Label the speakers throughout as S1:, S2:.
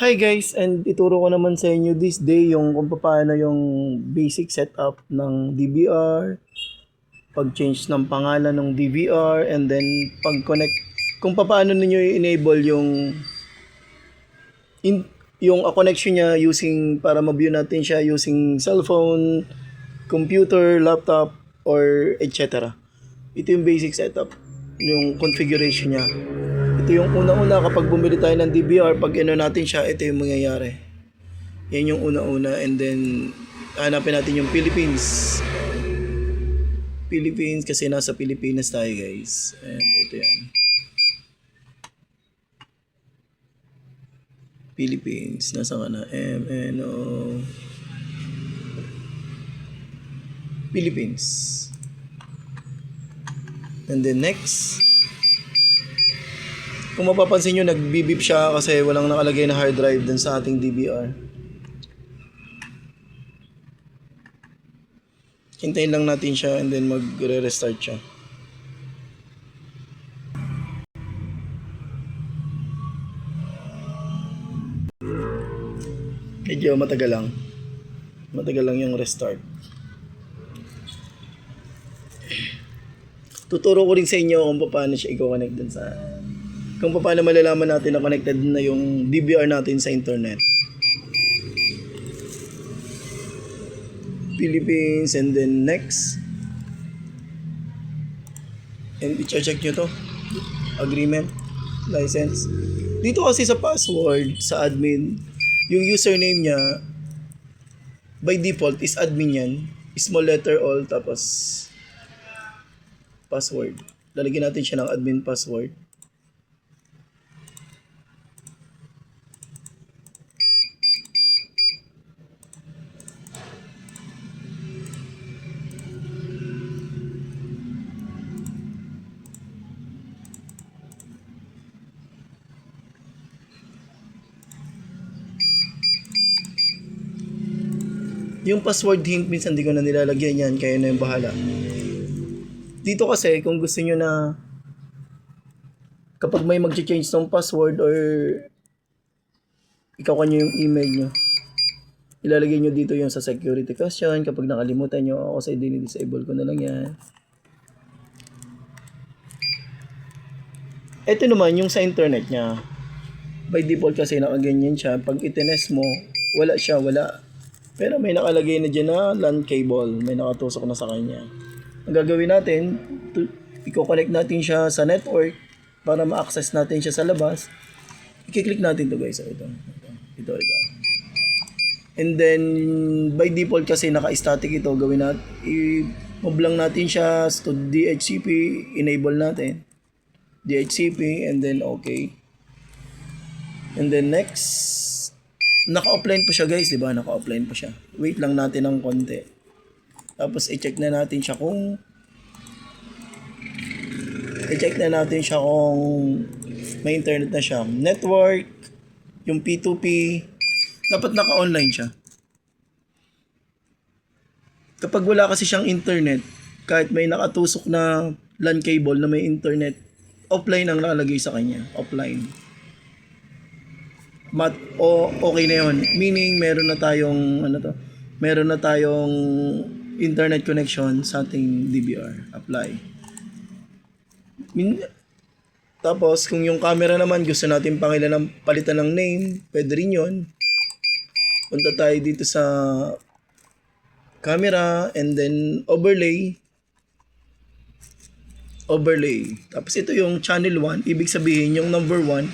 S1: Hi guys, and ituro ko naman sa inyo this day yung kung paano yung basic setup ng DVR, pag-change ng pangalan ng DVR, and then pag-connect, kung paano ninyo i-enable in, yung connection niya using, para ma-view natin siya using cellphone, computer, laptop, or etc. Ito yung basic setup, yung configuration niya. Ito yung una-una kapag bumili tayo ng DVR, pag ino natin siya, ito yung mangyayari. Yan yung una-una, and then hanapin natin yung Philippines. Philippines kasi nasa Pilipinas tayo guys. And ito yan. Philippines, nasa ka na? MNO Philippines. And then next, kung mapapansin nyo, nag-beep siya kasi walang nakalagay na hard drive dun sa ating DVR. Hintayin lang natin siya and then magre-restart siya. Medyo matagal lang. Matagal lang yung restart. Tuturo ko rin sa inyo kung paano siya i-connect dun sa... Kung paano malalaman natin na connected na yung DVR natin sa internet. Philippines, and then next. And i-check nyo to. Agreement. License. Dito kasi sa password, sa admin, yung username niya, by default, is admin yan. Small letter all, tapos password. Lalagyan natin siya ng admin password. Yung password hint, minsan di ko na nilalagyan yan, kaya na yung bahala. Dito kasi, kung gusto nyo na kapag may mag-change ng password or ikaw kanyo yung email nyo, ilalagay nyo dito yung sa security question. Kapag nakalimutan nyo, ako sa dinidisable ko na lang yan. Ito naman yung sa internet nya. By default kasi nakaganyan siya. Pag itines mo, wala siya, wala. Pero may nakalagay na dyan na LAN cable. May nakatusok na sa kanya. Ang gagawin natin, i-connect natin siya sa network para ma-access natin siya sa labas. I-click natin to guys. Ito. And then, by default kasi naka-static ito. Gawin natin, i-move lang natin siya to DHCP. Enable natin. DHCP and then okay. And then next, naka-offline pa siya guys, di ba? Naka-offline pa siya. Wait lang natin ng konti. Tapos i-check na natin siya kung may internet na siya. Network, yung P2P, dapat naka-online siya. Kapag wala kasi siyang internet, kahit may nakatusok na LAN cable na may internet, offline ang nakalagay sa kanya. Offline. Okay na yun. Meaning, meron na tayong internet connection sa ating DVR. Apply. Tapos, kung yung camera naman, gusto natin palitan ng name, pwede rin yun. Punta tayo dito sa camera, and then overlay. Tapos, ito yung channel 1. Ibig sabihin, yung number 1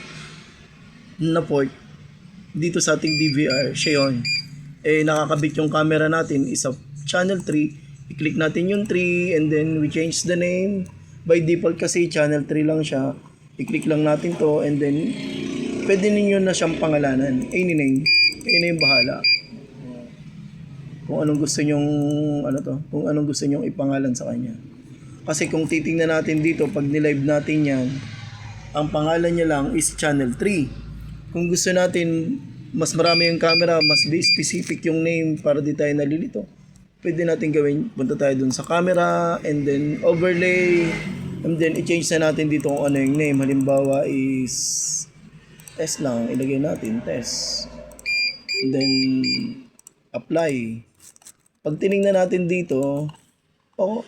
S1: na port dito sa ating DVR, siya yun. Nakakabit yung camera natin is channel 3. I-click natin yung 3 and then we change the name. By default kasi channel 3 lang siya. I-click lang natin to and then pwede ninyo na siyang pangalanan. Any name. Kayo na yung bahala. Kung anong gusto nyong ipangalan sa kanya. Kasi kung titingnan natin dito, pag nilive natin yan, ang pangalan niya lang is channel 3. Kung gusto natin mas marami yung camera, mas specific yung name para di tayo nalilito, pwede natin gawin, punta tayo dun sa camera and then overlay and then i-change na natin dito kung ano yung name. Halimbawa is Test lang, ilagay natin, test. And then, apply. Pag tinignan natin dito, oh,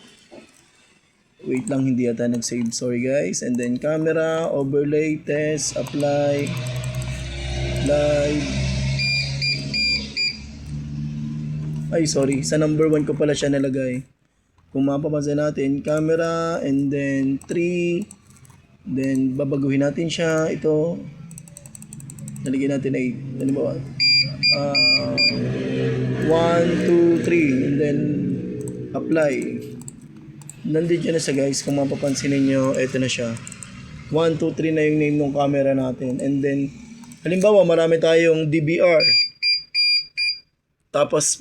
S1: wait lang, hindi yata nag-save. Sorry guys. And then, camera, overlay, test, apply, live. Ay, sorry. Sa number 1 ko pala siya nalagay. Kung mapapansin natin, camera, and then 3. Then, babaguhin natin siya. Ito. Nalagyan natin ay, ano ba? 1, 2, 3. And then, apply. Nandito na siya guys. Kung mapapansin ninyo, ito na siya. 1, 2, 3 na yung name ng camera natin. And then, halimbawa, marami tayong DVR. Tapos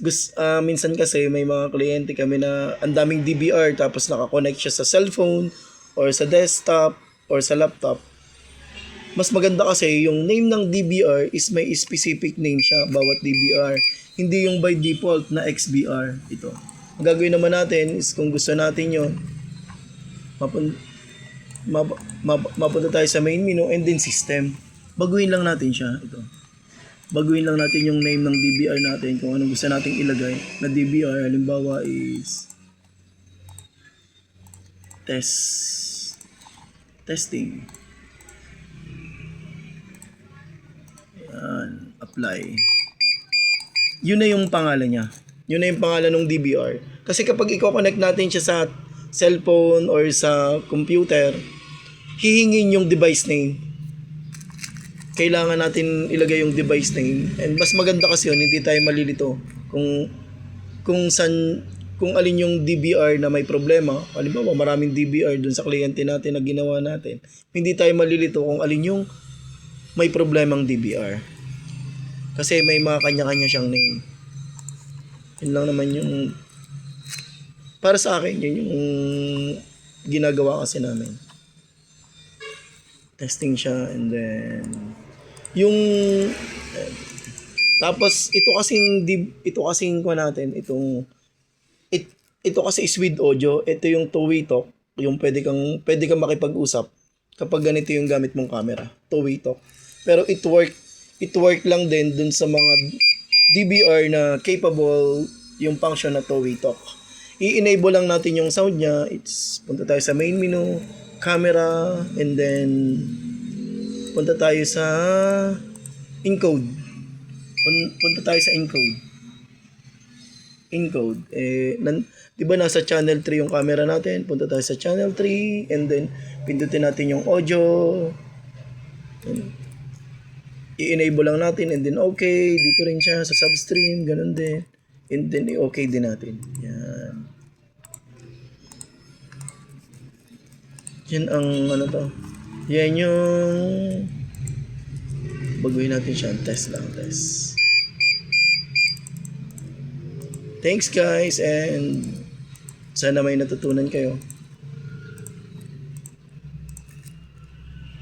S1: minsan kasi may mga kliyente kami na ang daming DVR tapos nakakonect siya sa cellphone or sa desktop or sa laptop. Mas maganda kasi yung name ng DVR is may specific name siya bawat DVR. Hindi yung by default na XVR ito. Ang gagawin naman natin is kung gusto natin yun, mapunta tayo sa main menu and then system. Baguhin lang natin siya ito. Baguhin lang natin yung name ng DVR natin kung anong gusto nating ilagay na DVR. Halimbawa is testing. Yan, apply. Yun na yung pangalan niya. Yun na yung pangalan ng DVR. Kasi kapag i-connect natin siya sa cellphone or sa computer, hihingin yung device name. Kailangan natin ilagay yung device name. And mas maganda kasi yun, hindi tayo malilito kung alin yung DVR na may problema. Halimbawa, maraming DVR dun sa kliyente natin na ginawa natin. Hindi tayo malilito kung alin yung may problemang DVR. Kasi may mga kanya-kanya siyang name. Yun lang naman yung para sa akin, yun yung ginagawa kasi namin. Testing siya and then yung tapos ito kasing ko natin ito kasi is with audio. Ito yung two-way talk, yung pwede kang makipag-usap kapag ganito yung gamit mong camera, two-way talk. Pero it work lang din dun sa mga DVR na capable yung function na two-way talk. I-enable lang natin yung sound niya. Punta tayo sa main menu, camera, and then punta tayo sa encode. Punta tayo sa encode. Di ba nasa channel 3 yung camera natin? Punta tayo sa channel 3 and then pindutin natin yung audio. I-enable lang natin and then okay. Dito rin siya sa substream, ganun din. And then i-okay din natin. Yan. Yan ang ano to. Yan yung baguhin natin siya. Test. Thanks guys and sana may natutunan kayo.